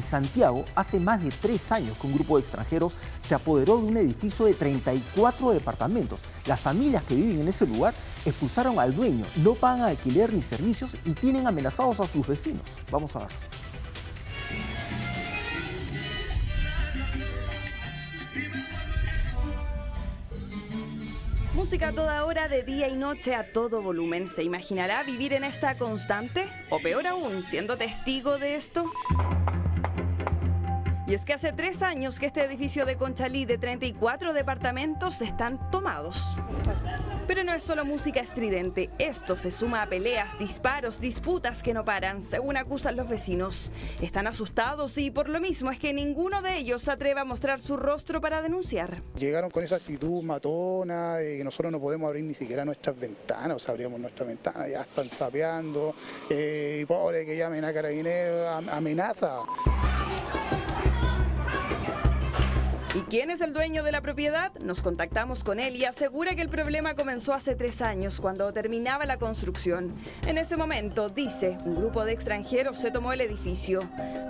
Santiago, hace más de 3 años que un grupo de extranjeros se apoderó de un edificio de 34 departamentos. Las familias que viven en ese lugar expulsaron al dueño, no pagan alquiler ni servicios y tienen amenazados a sus vecinos. Vamos a ver. Música a toda hora, de día y noche, a todo volumen. ¿Se imaginará vivir en esta constante? O peor aún, siendo testigo de esto. Y es que hace 3 años que este edificio de Conchalí de 34 departamentos están tomados. Pero no es solo música estridente, esto se suma a peleas, disparos, disputas que no paran, según acusan los vecinos. Están asustados y por lo mismo es que ninguno de ellos se atreve a mostrar su rostro para denunciar. Llegaron con esa actitud matona de que nosotros no podemos abrir ni siquiera nuestras ventanas, o sea, abrimos nuestras ventanas, ya están sapeando, y pobre que llamen a Carabineros, amenaza. ¿Y quién es el dueño de la propiedad? Nos contactamos con él y asegura que el problema comenzó hace 3 años, cuando terminaba la construcción. En ese momento, dice, un grupo de extranjeros se tomó el edificio.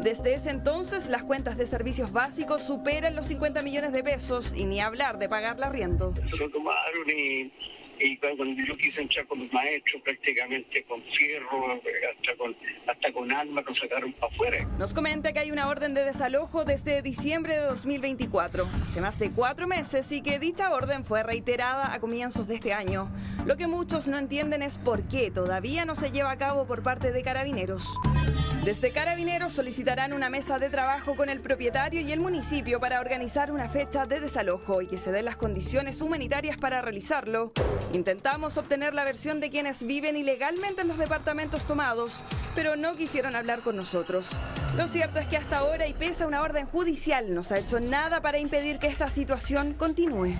Desde ese entonces, las cuentas de servicios básicos superan los 50 millones de pesos y ni hablar de pagar el arriendo. Se lo tomaron y cuando yo quise entrar con los maestros, prácticamente con fierro, hasta con armas, nos sacaron para afuera. Nos comenta que hay una orden de desalojo desde diciembre de 2024, hace más de 4 meses, y que dicha orden fue reiterada a comienzos de este año. Lo que muchos no entienden es por qué todavía no se lleva a cabo por parte de Carabineros. Desde Carabineros solicitarán una mesa de trabajo con el propietario y el municipio para organizar una fecha de desalojo y que se den las condiciones humanitarias para realizarlo. Intentamos obtener la versión de quienes viven ilegalmente en los departamentos tomados, pero no quisieron hablar con nosotros. Lo cierto es que hasta ahora, y pese a una orden judicial, no se ha hecho nada para impedir que esta situación continúe.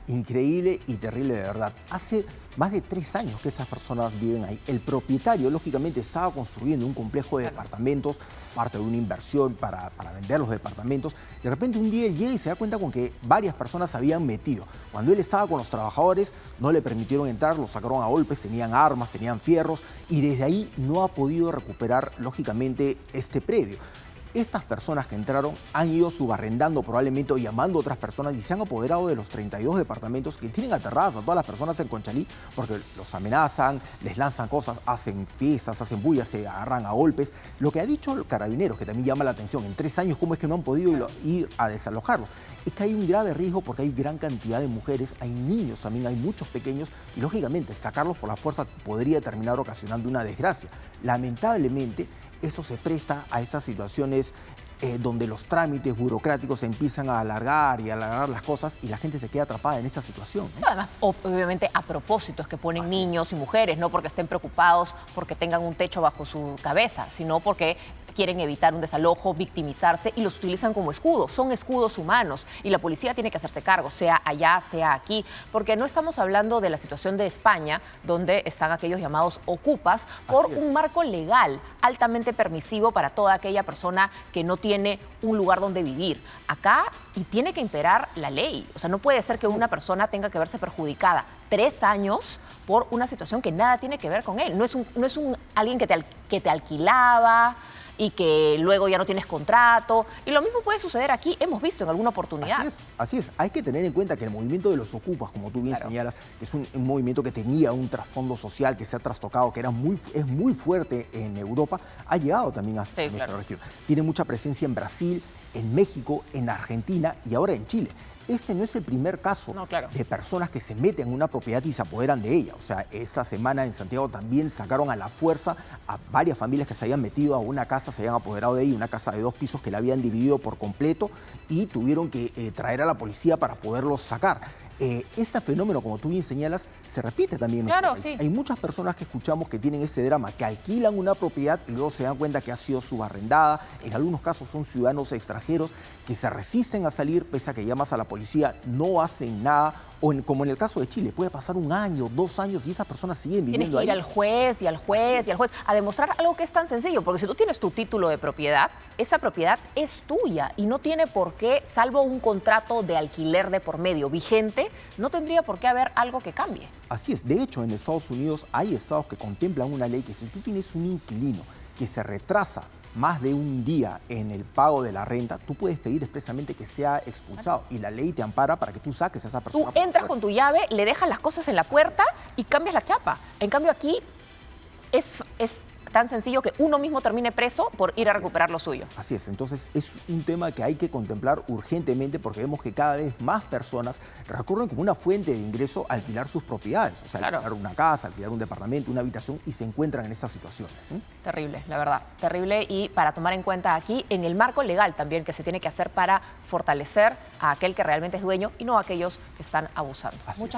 Increíble y terrible de verdad. Hace más de 3 años que esas personas viven ahí. El propietario, lógicamente, estaba construyendo un complejo de departamentos, parte de una inversión para vender los departamentos. De repente un día él llega y se da cuenta con que varias personas se habían metido. Cuando él estaba con los trabajadores, no le permitieron entrar, los sacaron a golpes, tenían armas, tenían fierros, y desde ahí no ha podido recuperar, lógicamente, este predio. Estas personas que entraron han ido subarrendando probablemente o llamando a otras personas y se han apoderado de los 32 departamentos que tienen aterradas a todas las personas en Conchalí porque los amenazan, les lanzan cosas, hacen fiestas, hacen bullas, se agarran a golpes. Lo que ha dicho los Carabineros, que también llama la atención, en 3 años cómo es que no han podido ir a desalojarlos, es que hay un grave riesgo porque hay gran cantidad de mujeres, hay niños también, hay muchos pequeños y lógicamente sacarlos por la fuerza podría terminar ocasionando una desgracia. Lamentablemente, eso se presta a estas situaciones donde los trámites burocráticos se empiezan a alargar y alargar las cosas y la gente se queda atrapada en esa situación, ¿no? Además, obviamente a propósito es que ponen niños y mujeres, no porque estén preocupados porque tengan un techo bajo su cabeza, sino porque quieren evitar un desalojo, victimizarse y los utilizan como escudos. Son escudos humanos y la policía tiene que hacerse cargo, sea allá, sea aquí, porque no estamos hablando de la situación de España, donde están aquellos llamados ocupas, por un marco legal altamente permisivo para toda aquella persona que no tiene un lugar donde vivir. Acá y tiene que imperar la ley. O sea, no puede ser que una persona tenga que verse perjudicada 3 años por una situación que nada tiene que ver con él. No es alguien que te alquilaba y que luego ya no tienes contrato. Y lo mismo puede suceder aquí, hemos visto en alguna oportunidad. Así es. Hay que tener en cuenta que el movimiento de los ocupas, como tú bien señalas, que es un movimiento que tenía un trasfondo social, que se ha trastocado, que es muy fuerte en Europa, ha llegado también a nuestra región. Tiene mucha presencia en Brasil, en México, en Argentina y ahora en Chile. Este no es el primer caso de personas que se meten en una propiedad y se apoderan de ella. O sea, esta semana en Santiago también sacaron a la fuerza a varias familias que se habían metido a una casa, se habían apoderado de ella, una casa de 2 pisos que la habían dividido por completo y tuvieron que traer a la policía para poderlos sacar. Ese fenómeno, como tú bien señalas, se repite también en nuestro país. Hay muchas personas que escuchamos que tienen ese drama, que alquilan una propiedad y luego se dan cuenta que ha sido subarrendada. En algunos casos son ciudadanos extranjeros que se resisten a salir, pese a que llamas a la policía, no hacen nada. O como en el caso de Chile, puede pasar 1 año, 2 años y esas personas siguen viviendo ahí. Tienes que ir al juez y al juez y al juez a demostrar algo que es tan sencillo, porque si tú tienes tu título de propiedad, esa propiedad es tuya y no tiene por qué, salvo un contrato de alquiler de por medio vigente, no tendría por qué haber algo que cambie. Así es. De hecho, en Estados Unidos hay estados que contemplan una ley que si tú tienes un inquilino que se retrasa más de un día en el pago de la renta, tú puedes pedir expresamente que sea expulsado y la ley te ampara para que tú saques a esa persona. Tú entras con tu llave, le dejas las cosas en la puerta y cambias la chapa. En cambio aquí es tan sencillo que uno mismo termine preso por ir a recuperar lo suyo. Así es, entonces es un tema que hay que contemplar urgentemente porque vemos que cada vez más personas recurren como una fuente de ingreso a alquilar sus propiedades, o sea, Claro. alquilar una casa, alquilar un departamento, una habitación y se encuentran en esa situación. Terrible, la verdad, terrible, y para tomar en cuenta aquí en el marco legal también que se tiene que hacer para fortalecer a aquel que realmente es dueño y no a aquellos que están abusando. Así es.